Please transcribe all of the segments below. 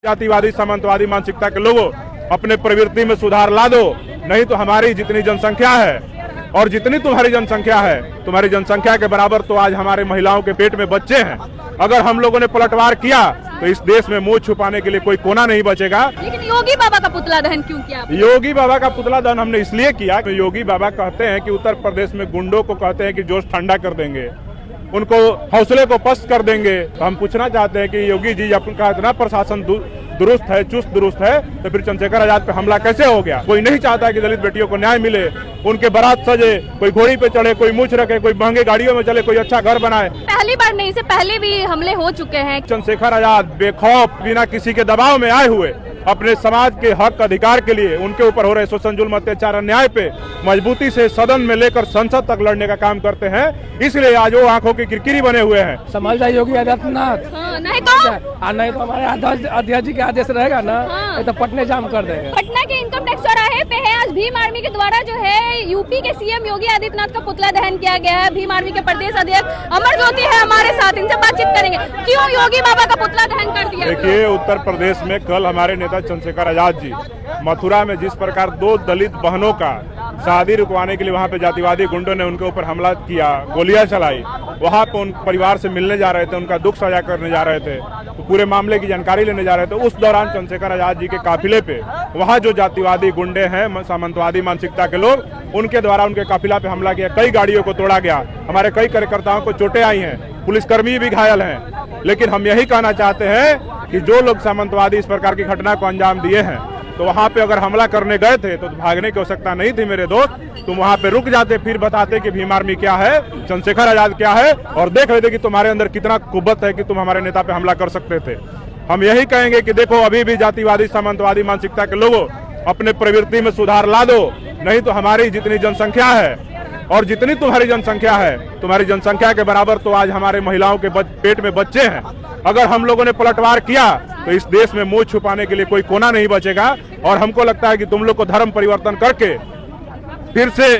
जातिवादी सामंतवादी मानसिकता के लोगों अपने प्रवृत्ति में सुधार ला दो, नहीं तो हमारी जितनी जनसंख्या है और जितनी तुम्हारी जनसंख्या है, तुम्हारी जनसंख्या के बराबर तो आज हमारे महिलाओं के पेट में बच्चे हैं। अगर हम लोगों ने पलटवार किया तो इस देश में मुंह छुपाने के लिए कोई कोना नहीं बचेगा। लेकिन योगी बाबा का पुतला दहन क्यों किया? योगी बाबा का पुतला दहन हमने इसलिए किया कि योगी बाबा कहते हैं कि उत्तर प्रदेश में गुंडों को कहते हैं कि जोश ठंडा कर देंगे, उनको हौसले को पस्त कर देंगे। तो हम पूछना चाहते हैं कि योगी जी का इतना प्रशासन दुरुस्त है, चुस्त दुरुस्त है, तो फिर चंद्रशेखर आजाद पे हमला कैसे हो गया? कोई नहीं चाहता कि दलित बेटियों को न्याय मिले, उनके बारात सजे, कोई घोड़ी पे चढ़े, कोई मूछ रखे, कोई महंगे गाड़ियों में चले, कोई अच्छा घर बनाए। पहली बार नहीं, से पहले भी हमले हो चुके हैं। चंद्रशेखर आजाद बेखौफ बिना किसी के दबाव में आए हुए अपने समाज के हक अधिकार के लिए उनके ऊपर हो रहे शोषण जुल्म अत्याचार अन्याय पे मजबूती से सदन में लेकर संसद तक लड़ने का काम करते हैं। इसलिए आज वो आंखों की किरकिरी बने हुए हैं। संभल जाए योगी आदित्यनाथ, नहीं तो नहीं तो हमारे अध्यक्ष जी का आदेश रहेगा ना, नहीं तो पटने जाम कर देंगे। पटना के इनकम टैक्स चौराहे पे है, आज भीम आर्मी के द्वारा जो है यूपी के सीएम योगी आदित्यनाथ का पुतला दहन किया गया है। भीम आर्मी के प्रदेश अध्यक्ष अमर ज्योति है हमारे साथ, इनसे बातचीत करेंगे। क्यों योगी बाबा का पुतला दहन कर दिया? देखिए, उत्तर प्रदेश में कल हमारे नेता चंद्रशेखर आजाद जी मथुरा में जिस प्रकार 2 दलित बहनों का शादी रुकवाने के लिए वहां पे जातिवादी गुंडों ने उनके ऊपर हमला किया, गोलियां चलाई, वहां पे उन परिवार से मिलने जा रहे थे, उनका दुख साझा करने जा रहे थे, तो पूरे मामले की जानकारी लेने जा रहे थे। उस दौरान चंद्रशेखर आजाद जी के काफिले पे वहां जो जातिवादी गुंडे हैं, सामंतवादी मानसिकता के लोग, उनके द्वारा उनके काफिला पे हमला किया। कई गाड़ियों को तोड़ा गया, हमारे कई कार्यकर्ताओं को चोटें आई हैं, पुलिसकर्मी भी घायल हैं। लेकिन हम यही कहना चाहते हैं कि जो लोग सामंतवादी इस प्रकार की घटना को अंजाम दिए हैं, तो वहां पे अगर हमला करने गए थे तो भागने की आवश्यकता नहीं थी मेरे दोस्त। तुम वहां पे रुक जाते, फिर बताते कि भीम आर्मी क्या है, चंद्रशेखर आजाद क्या है, और देख लेते कि तुम्हारे अंदर कितना कुव्वत है कि तुम हमारे नेता पे हमला कर सकते थे। हम यही कहेंगे कि देखो, अभी भी जातिवादी सामंतवादी मानसिकता के लोगों अपने प्रवृत्ति में सुधार ला दो, नहीं तो हमारी जितनी जनसंख्या है और जितनी तुम्हारी जनसंख्या है, तुम्हारी जनसंख्या के बराबर तो आज हमारे महिलाओं के पेट में बच्चे हैं। अगर हम लोगों ने पलटवार किया तो इस देश में मुंह छुपाने के लिए कोई कोना नहीं बचेगा। और हमको लगता है कि तुम लोग को धर्म परिवर्तन करके फिर से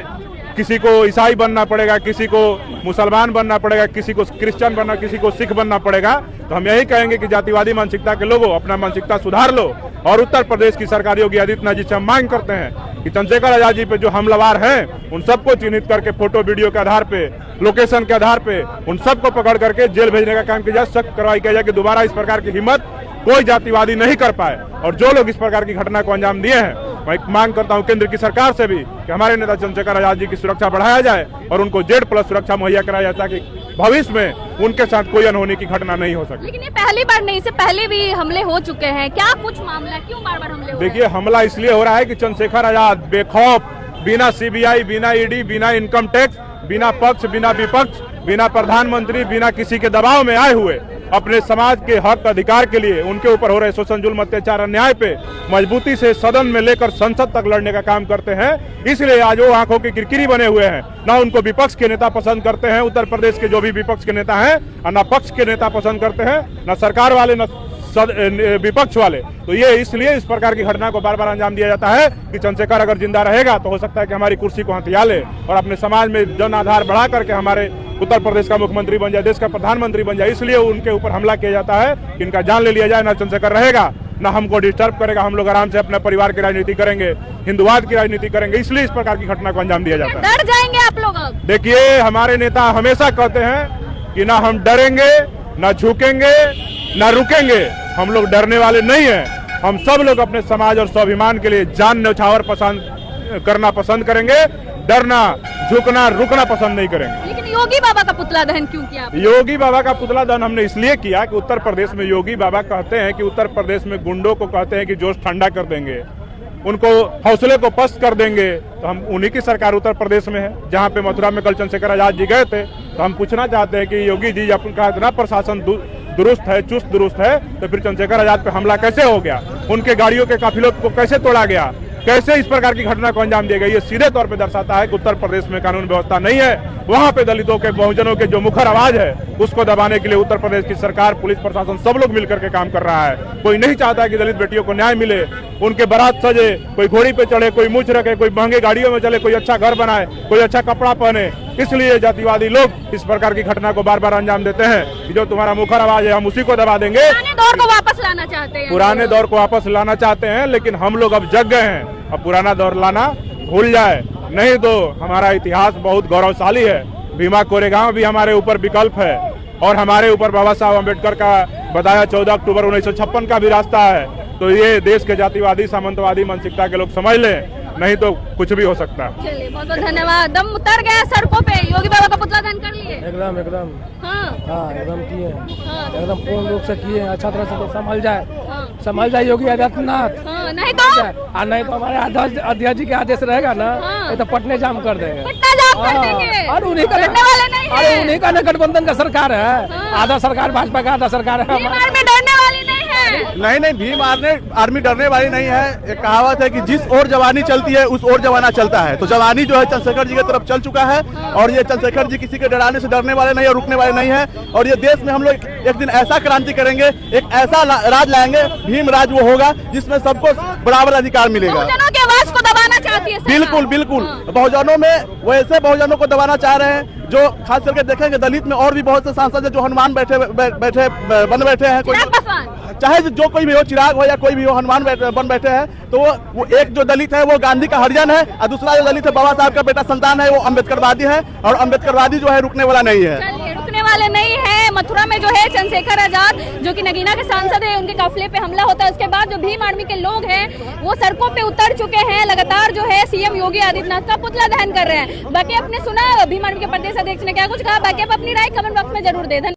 किसी को ईसाई बनना पड़ेगा, किसी को मुसलमान बनना पड़ेगा, किसी को क्रिश्चियन बनना, किसी को सिख बनना पड़ेगा। तो हम यही कहेंगे कि जातिवादी मानसिकता के लोगों अपना मानसिकता सुधार लो। और उत्तर प्रदेश की सरकार योगी आदित्यनाथ जी से हम मांग करते हैं कि चंद्रशेखर आजाद जी पे जो हमलावर हैं उन सबको चिन्हित करके फोटो वीडियो के आधार पे, लोकेशन के आधार पे उन सबको पकड़ करके जेल भेजने का काम किया जाए, सख्त कार्रवाई किया जाए कि दोबारा इस प्रकार की हिम्मत कोई जातिवादी नहीं कर पाए। और जो लोग इस प्रकार की घटना को अंजाम दिए हैं, मैं मांग करता हूं केंद्र की सरकार से भी कि हमारे नेता चंद्रशेखर आजाद जी की सुरक्षा बढ़ाया जाए और उनको Z+ सुरक्षा मुहैया कराया जाए ताकि भविष्य में उनके साथ कोई अनहोनी की घटना नहीं हो सके। लेकिन ये पहली बार नहीं, से पहले भी हमले हो चुके हैं। क्या कुछ मामला, क्यों बार बार हमले हो? देखिए, हमला इसलिए हो रहा है कि चंद्रशेखर आजाद बेखौफ बिना CBI, बिना ED, बिना इनकम टैक्स, बिना पक्ष, बिना विपक्ष, बिना प्रधानमंत्री, बिना किसी के दबाव में आए हुए अपने समाज के हक अधिकार के लिए उनके ऊपर हो रहे शोषण जुल्म अत्याचार अन्याय पे मजबूती से सदन में लेकर संसद तक लड़ने का काम करते हैं। इसलिए आज वो आंखों की किरकिरी बने हुए हैं। ना उनको विपक्ष के नेता पसंद करते हैं, उत्तर प्रदेश के जो भी विपक्ष के नेता हैं, और ना पक्ष के नेता पसंद करते हैं, ना सरकार वाले, ना विपक्ष वाले। तो ये इसलिए इस प्रकार की घटना को बार बार अंजाम दिया जाता है कि चंद्रशेखर अगर जिंदा रहेगा तो हो सकता है कि हमारी कुर्सी को हथिया ले और अपने समाज में जन आधार बढ़ा करके हमारे उत्तर प्रदेश का मुख्यमंत्री बन जाए, देश का प्रधानमंत्री बन जाए। इसलिए उनके ऊपर हमला किया जाता है कि इनका जान ले लिया जाए। ना चंद्रशेखर रहेगा, ना हमको डिस्टर्ब करेगा, हम लोग आराम से अपने परिवार की राजनीति करेंगे, हिंदुवाद की राजनीति करेंगे। इसलिए इस प्रकार की घटना को अंजाम दिया जाता है। डर जाएंगे आप लोग अब? देखिए, हमारे नेता हमेशा कहते हैं कि ना हम डरेंगे, ना झुकेंगे, ना रुकेंगे। हम लोग डरने वाले नहीं हैं। हम सब लोग अपने समाज और स्वाभिमान के लिए जान न्यौछावर करना पसंद करेंगे। डरना, झुकना, रुकना पसंद नहीं करेंगे। लेकिन योगी बाबा का पुतला दहन क्यों किया? योगी बाबा का पुतला दहन हमने इसलिए किया कि उत्तर प्रदेश में योगी बाबा कहते हैं कि उत्तर प्रदेश में गुंडों को कहते हैं कि जोश ठंडा कर देंगे, उनको हौसले को पस्त कर देंगे। तो हम उन्हीं की सरकार उत्तर प्रदेश में है, जहां पे मथुरा में कल चंद्रशेखर आजाद जी गए थे। तो हम पूछना चाहते हैं कि योगी जी का इतना प्रशासन दुरुस्त है, चुस्त दुरुस्त है, तो फिर चंद्रशेखर आजाद पे हमला कैसे हो गया? उनके गाड़ियों के काफिलों को कैसे तोड़ा गया? कैसे इस प्रकार की घटना को अंजाम दिया गया? ये सीधे तौर पे दर्शाता है कि उत्तर प्रदेश में कानून व्यवस्था नहीं है। वहां पे दलितों के, बहुजनों के जो मुखर आवाज है उसको दबाने के लिए उत्तर प्रदेश की सरकार, पुलिस प्रशासन सब लोग मिलकर के काम कर रहा है। कोई नहीं चाहता कि दलित बेटियों को न्याय मिले, उनके बारात सजे, कोई घोड़ी पे चढ़े, कोई मूछ रखे, कोई महंगे गाड़ियों में चले, कोई अच्छा घर बनाए, कोई अच्छा कपड़ा पहने। इसलिए जातिवादी लोग इस प्रकार की घटना को बार बार अंजाम देते हैं कि जो तुम्हारा मुखर आवाज है हम उसी को दबा देंगे। पुराने दौर को वापस लाना चाहते हैं, पुराने दौर को वापस लाना चाहते हैं, लेकिन हम लोग अब जग गए हैं। अब पुराना दौर लाना भूल जाए, नहीं तो हमारा इतिहास बहुत गौरवशाली है। भीमा कोरेगांव भी हमारे ऊपर विकल्प है और हमारे ऊपर बाबा साहब अम्बेडकर का बताया 14 अक्टूबर 1956 का भी रास्ता है। तो ये देश के जातिवादी सामंतवादी मानसिकता के लोग समझ लें, नहीं तो कुछ भी हो सकता है। चलिए बहुत बहुत धन्यवाद। दम उतर गया सड़कों पे, योगी बाबा का पुतला दहन कर लिए? एकदम एकदम हाँ हाँ एकदम किए, हाँ एकदम पूर्ण रूप से किए। अच्छा तरह से तो हाँ संभल जाए योगी आदित्यनाथ। हाँ, नहीं तो और नहीं तो हमारे अध्यक्ष जी के आदेश रहेगा ना, हाँ। ये तो पटने जाम कर देंगे। पटना जाम कर देंगे। और उन्हीं का डरने वाले नहीं अरे है। उन्हीं का ना गठबंधन का सरकार है। हाँ। आधा सरकार भाजपा का, आधा सरकार है भीम हमारा। आर्मी डरने वाली नहीं है। नहीं भीम आर्मी डरने वाली नहीं है। एक कहावत है कि जिस ओर जवानी चलती है उस ओर जमाना चलता है। तो जवानी जो है चंद्रशेखर जी की तरफ चल चुका है और ये चंद्रशेखर जी किसी के डराने से डरने वाले नहीं है, रुकने वाले नहीं है। और ये देश में हम लोग एक दिन ऐसा क्रांति करेंगे, एक ऐसा राज लाएंगे, भीम राज वो होगा जिसमें सबको बराबर अधिकार मिलेगा। बहुजनों की आवाज को दबाना चाहती है सरकार। बिल्कुल बिल्कुल, हाँ। बहुजनों में वैसे बहुजनों को दबाना चाह रहे हैं जो खास करके देखेंगे दलित में और भी बहुत से सांसद है जो हनुमान बन बैठे हैं। चिराग पासवान, चाहे जो कोई भी हो, चिराग हो या कोई भी हो, हनुमान बन बैठे हैं। तो वो एक जो दलित है वो गांधी का हरिजन है और दूसरा जो दलित है बाबा साहब का बेटा संतान है, वो अम्बेडकरवादी है। और अम्बेडकरवादी जो है रुकने वाला नहीं है। चलिए रुकने वाले नहीं है। मथुरा में जो है चंद्रशेखर आजाद जो कि नगीना के सांसद है, उनके काफिले पे हमला होता है। उसके बाद जो भीम आर्मी के लोग हैं वो सड़कों पे उतर चुके हैं। लगातार जो है सीएम योगी आदित्यनाथ का पुतला दहन कर रहे हैं। बाकी आपने सुना भीम आर्मी के प्रदेश अध्यक्ष ने क्या कुछ कहा, बाकी आप अपनी राय कमेंट बॉक्स में जरूर दे दें।